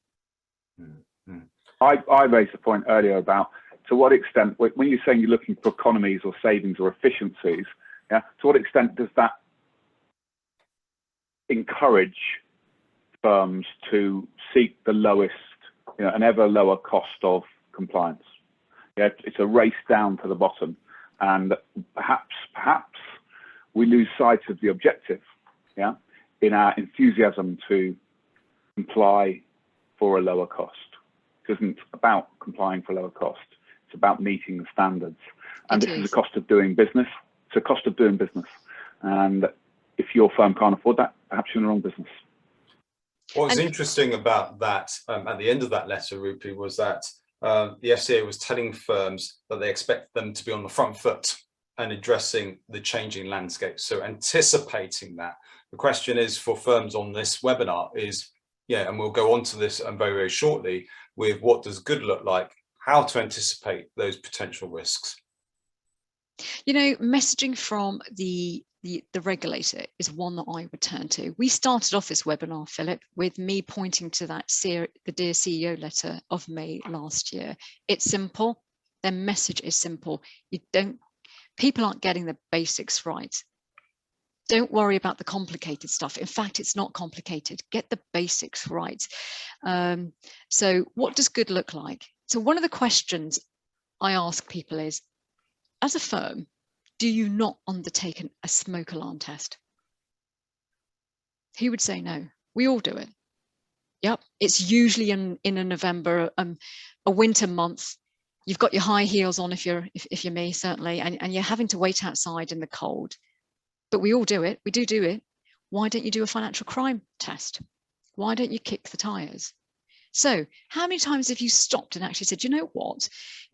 Mm-hmm. I raised a point earlier about to what extent, when you're saying you're looking for economies or savings or efficiencies, yeah, to what extent does that encourage firms to seek the lowest, you know, an ever lower cost of compliance? Yeah, it's a race down to the bottom, and perhaps we lose sight of the objective, yeah, in our enthusiasm to comply for a lower cost. It isn't about complying for a lower cost. It's about meeting the standards. And this is a cost of doing business. It's a cost of doing business. And if your firm can't afford that, perhaps you're in the wrong business. What's interesting about that, at the end of that letter, Rupi, was that the FCA was telling firms that they expect them to be on the front foot and addressing the changing landscape. So anticipating that. The question is for firms on this webinar is, yeah, and we'll go on to this very, very shortly with what does good look like, how to anticipate those potential risks. You know, messaging from the regulator is one that I would turn to. We started off this webinar, Philip, with me pointing to that the Dear CEO letter of May last year. It's simple. Their message is simple. People aren't getting the basics right. Don't worry about the complicated stuff. In fact, it's not complicated. Get the basics right. So what does good look like? So one of the questions I ask people is, as a firm, do you not undertake a smoke alarm test? Who would say no? We all do it. Yep, it's usually in a November, a winter month. You've got your high heels on if you're me, certainly, and you're having to wait outside in the cold. But we all do it. We do it. Why don't you do a financial crime test? Why don't you kick the tires? So how many times have you stopped and actually said, you know what,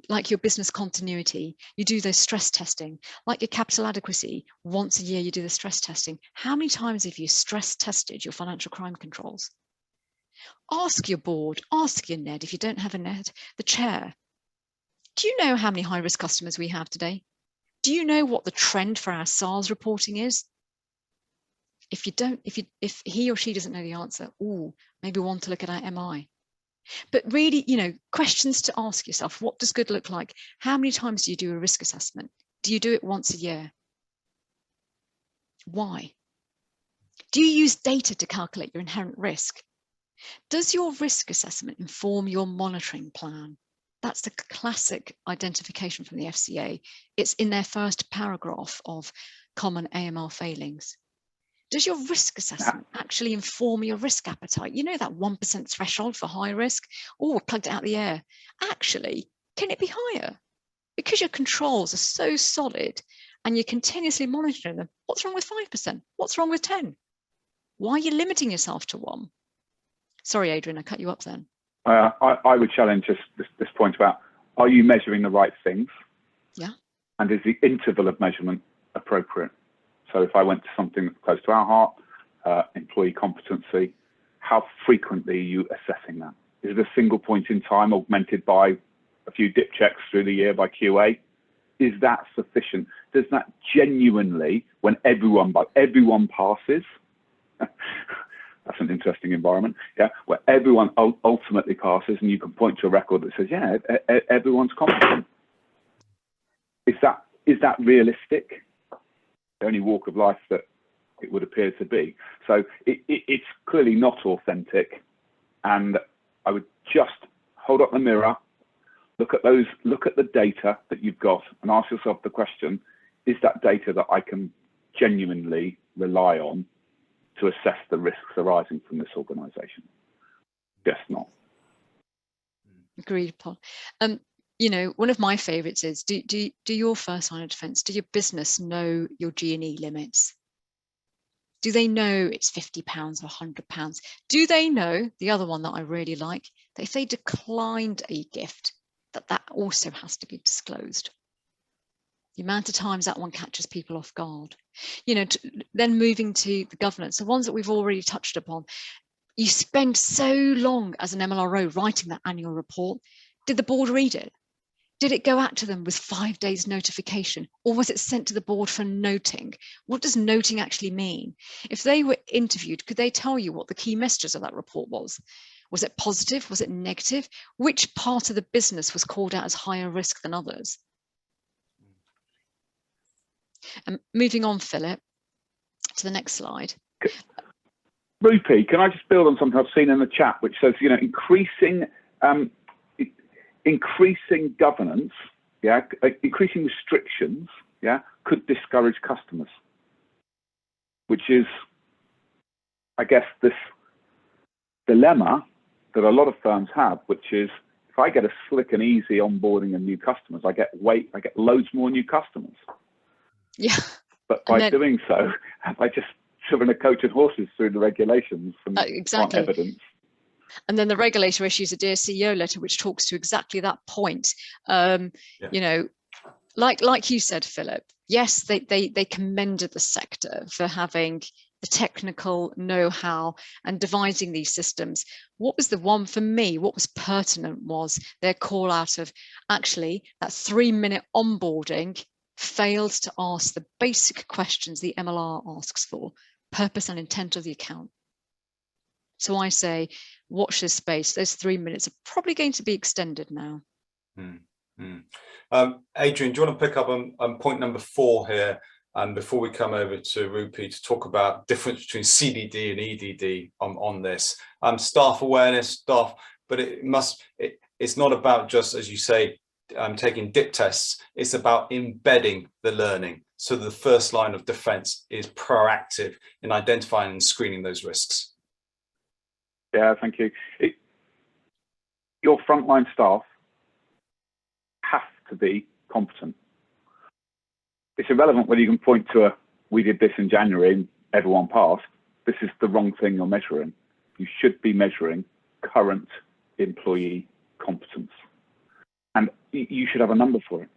like your business continuity, you do those stress testing, like your capital adequacy, once a year you do the stress testing. How many times have you stress tested your financial crime controls? Ask your board, ask your NED, if you don't have a NED, the chair. Do you know how many high-risk customers we have today? Do you know what the trend for our SARS reporting is? If you don't, if he or she doesn't know the answer, maybe want to look at our MI. But really, you know, questions to ask yourself: what does good look like? How many times do you do a risk assessment? Do you do it once a year? Why? Do you use data to calculate your inherent risk? Does your risk assessment inform your monitoring plan? That's the classic identification from the FCA. It's in their first paragraph of common AML failings. Does your risk assessment actually inform your risk appetite? You know, that 1% threshold for high risk? Oh, plugged it out the air. Actually, can it be higher? Because your controls are so solid and you're continuously monitoring them. What's wrong with 5%? What's wrong with 10? Why are you limiting yourself to 1? Sorry, Adrian, I cut you up then. I would challenge this point about, are you measuring the right things? Yeah. And is the interval of measurement appropriate? So if I went to something that's close to our heart, employee competency, how frequently are you assessing that? Is it a single point in time augmented by a few dip checks through the year by QA? Is that sufficient? Does that genuinely, when everyone passes, that's an interesting environment, yeah, where everyone ultimately passes and you can point to a record that says, yeah, everyone's competent. Is that realistic? The only walk of life that it would appear to be. So it's clearly not authentic. And I would just hold up the mirror, look at the data that you've got and ask yourself the question, is that data that I can genuinely rely on to assess the risks arising from this organisation? Guess not. Agreed, Paul. You know, one of my favourites is, do your first line of defence, do your business know your G&E limits? Do they know it's £50 or £100? Do they know, the other one that I really like, that if they declined a gift, that also has to be disclosed? The amount of times that one catches people off guard. You know, then moving to the governance, the ones that we've already touched upon. You spend so long as an MLRO writing that annual report. Did the board read it? Did it go out to them with 5 days notification, or was it sent to the board for noting? What does noting actually mean? If they were interviewed, could they tell you what the key messages of that report was? Was it positive? Was it negative? Which part of the business was called out as higher risk than others? And moving on, Philip, to the next slide. Rupi, can I just build on something I've seen in the chat, which says, you know, increasing governance, yeah, increasing restrictions, yeah, could discourage customers, which is, I guess, this dilemma that a lot of firms have, which is, if I get a slick and easy onboarding of new customers, I get loads more new customers. Yeah. But by doing so, have I just driven a coach and horses through the regulations and exactly. on evidence? And then the regulator issues a Dear CEO letter, which talks to exactly that point. You know, like you said, Philip, yes, they commended the sector for having the technical know-how and devising these systems. What was the one for me, what was pertinent was their call out of actually that 3-minute onboarding failed to ask the basic questions the MLR asks for, purpose and intent of the account. So I say, watch this space. Those 3 minutes are probably going to be extended now. Adrian, do you want to pick up on point number 4 here? And before we come over to Rupi to talk about difference between CDD and EDD on this, staff awareness, but it's not about just, as you say, taking dip tests. It's about embedding the learning. So the first line of defense is proactive in identifying and screening those risks. Yeah, thank you. Your frontline staff have to be competent. It's irrelevant whether you can point to we did this in January and everyone passed. This is the wrong thing you're measuring. You should be measuring current employee competence. And you should have a number for it.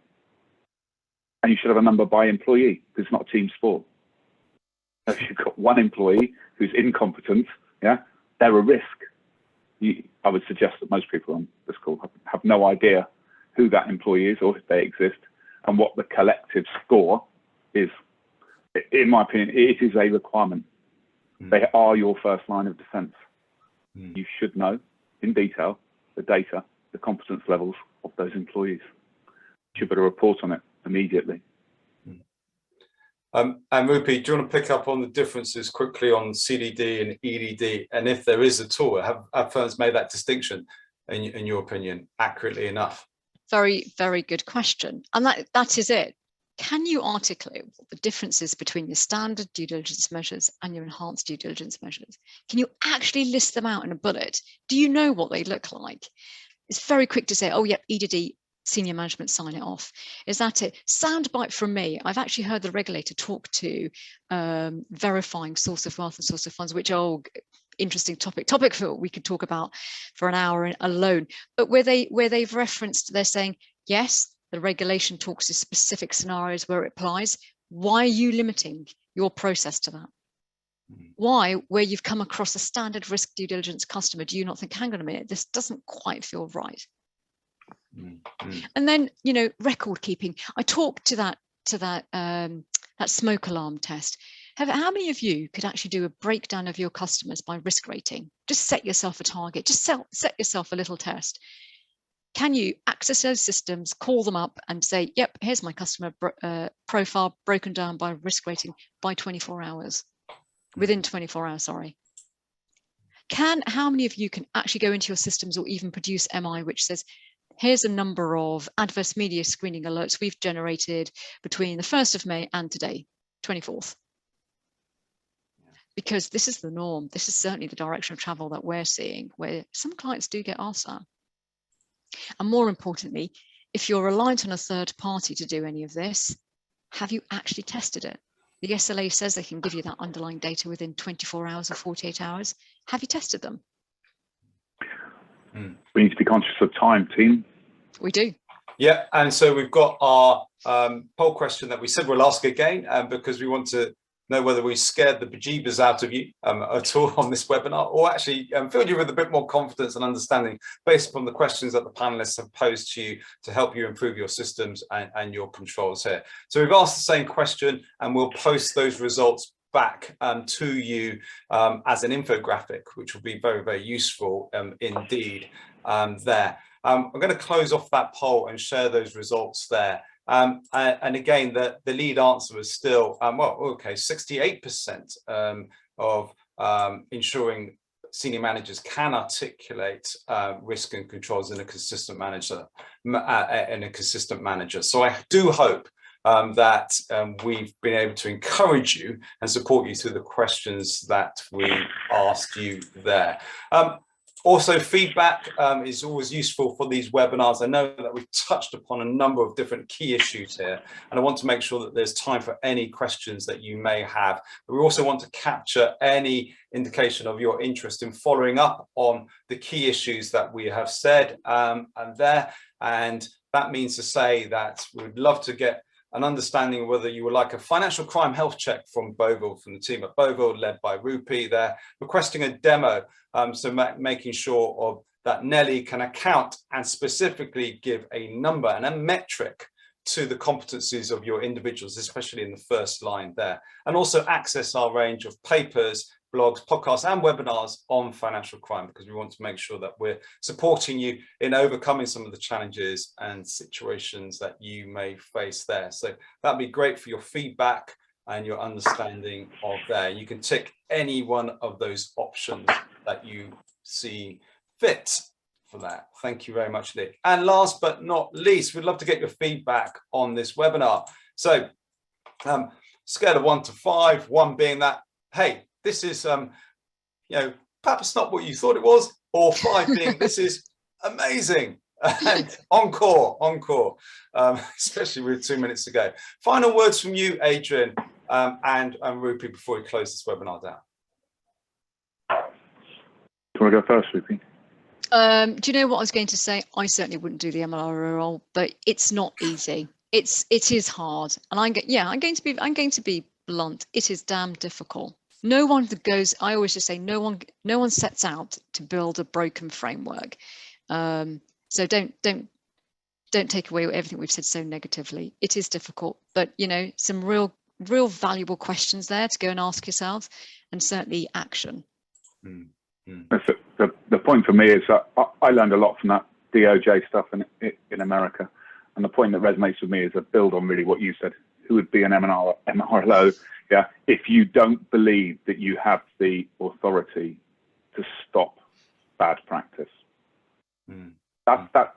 And you should have a number by employee, because it's not a team sport. If you've got one employee who's incompetent, yeah, they're a risk. I would suggest that most people on this call have no idea who that employee is or if they exist and what the collective score is. In my opinion, it is a requirement. They are your first line of defense. You should know in detail the data, the competence levels of those employees. You should better report on it immediately. And Rupi, do you want to pick up on the differences quickly on CDD and EDD? And if there is at all, have firms made that distinction, in your opinion, accurately enough? Very, very good question. And that is it. Can you articulate what the difference is between your standard due diligence measures and your enhanced due diligence measures? Can you actually list them out in a bullet? Do you know what they look like? It's very quick to say, oh yeah, EDD, senior management sign it off. Is that it? Soundbite from me. I've actually heard the regulator talk to verifying source of wealth and source of funds, which are interesting topic for we could talk about for an hour alone. But where they've referenced, they're saying, yes, the regulation talks to specific scenarios where it applies. Why are you limiting your process to that? Why, where you've come across a standard risk due diligence customer, do you not think, hang on a minute, this doesn't quite feel right? And then, you know, record keeping. I talked to that smoke alarm test. How many of you could actually do a breakdown of your customers by risk rating? Just set yourself a target. Just set yourself a little test. Can you access those systems, call them up and say, yep, here's my customer profile broken down by risk rating by 24 hours, within 24 hours, sorry. How many of you can actually go into your systems or even produce MI, which says, here's a number of adverse media screening alerts we've generated between the 1st of May and today, 24th. Because this is the norm. This is certainly the direction of travel that we're seeing, where some clients do get asked that. And more importantly, if you're reliant on a third party to do any of this, have you actually tested it? The SLA says they can give you that underlying data within 24 hours or 48 hours. Have you tested them? We need to be conscious of time, team. We do. Yeah, and so we've got our poll question that we said we'll ask again, because we want to know whether we scared the bejeebers out of you at all on this webinar, or actually filled you with a bit more confidence and understanding based upon the questions that the panelists have posed to you to help you improve your systems and your controls here. So we've asked the same question, and we'll post those results back to you as an infographic, which will be very, very useful indeed there. I'm going to close off that poll and share those results there. And again, the lead answer was still, well, okay, 68% of ensuring senior managers can articulate risk and controls in a consistent manner. So I do hope that we've been able to encourage you and support you through the questions that we asked you there. Also, feedback is always useful for these webinars. I know that we've touched upon a number of different key issues here, and I want to make sure that there's time for any questions that you may have. But we also want to capture any indication of your interest in following up on the key issues that we have said and that means to say that we'd love to get an understanding of whether you would like a financial crime health check from Bovill, from the team at Bovill, led by Rupi there, requesting a demo, so making sure of that Nelly can account and specifically give a number and a metric to the competencies of your individuals, especially in the first line there, and also access our range of papers, blogs, podcasts and webinars on financial crime, because we want to make sure that we're supporting you in overcoming some of the challenges and situations that you may face there. So that'd be great for your feedback and your understanding of there. You can tick any one of those options that you see fit for that. Thank you very much, Nick. And last but not least, we'd love to get your feedback on this webinar. So scale of 1 to 5, 1 being that, hey, this is, you know, perhaps not what you thought it was, or 5 being, this is amazing, and encore, especially with 2 minutes to go. Final words from you, Adrian, and Rupi, before we close this webinar down. Do you want to go first, Rupi? Do you know what I was going to say? I certainly wouldn't do the MLRO role, but it's not easy. It is hard, and I'm going to be blunt. It is damn difficult. No one that goes, I always just say, no one sets out to build a broken framework. So don't take away everything we've said so negatively. It is difficult, but you know, some real valuable questions there to go and ask yourselves, and certainly action. The point for me is that I learned a lot from that DOJ stuff in America, and the point that resonates with me is a build on really what you said. Who would be an MLRO? Yeah, if you don't believe that you have the authority to stop bad practice. That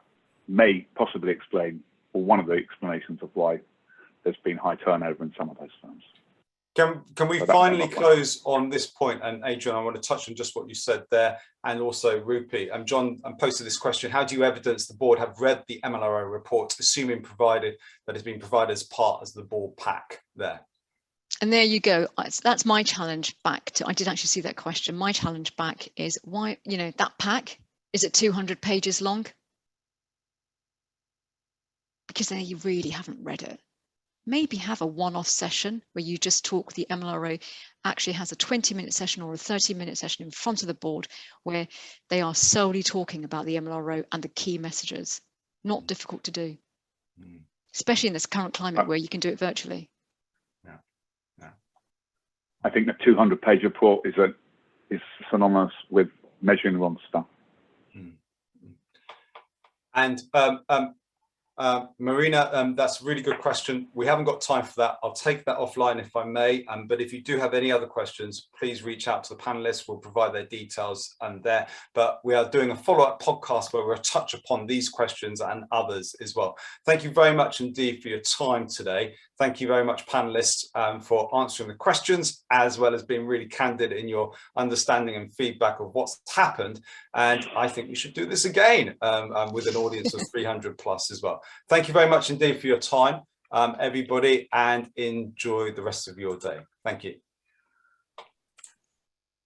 may possibly explain, or one of the explanations of why there's been high turnover in some of those firms. Can we finally close on this point? And Adrian, I want to touch on just what you said there, and also Rupi. John posted this question: how do you evidence the board have read the MLRO report, assuming that has been provided as part of the board pack there? And there you go. That's my challenge back to, I did actually see that question. My challenge back is, why, you know, that pack, is it 200 pages long? Because then you really haven't read it. Maybe have a one-off session where you just talk. The MLRO actually has a 20-minute session or a 30-minute session in front of the board where they are solely talking about the MLRO and the key messages. Not difficult to do, especially in this current climate where you can do it virtually. I think the 200-page report is synonymous with measuring the wrong stuff. And Marina, that's a really good question. We haven't got time for that. I'll take that offline if I may. But if you do have any other questions, please reach out to the panelists. We'll provide their details there. But we are doing a follow-up podcast where we'll touch upon these questions and others as well. Thank you very much indeed for your time today. Thank you very much, panelists, for answering the questions, as well as being really candid in your understanding and feedback of what's happened. And I think we should do this again with an audience of 300 plus as well. Thank you very much indeed for your time, everybody, and enjoy the rest of your day. Thank you.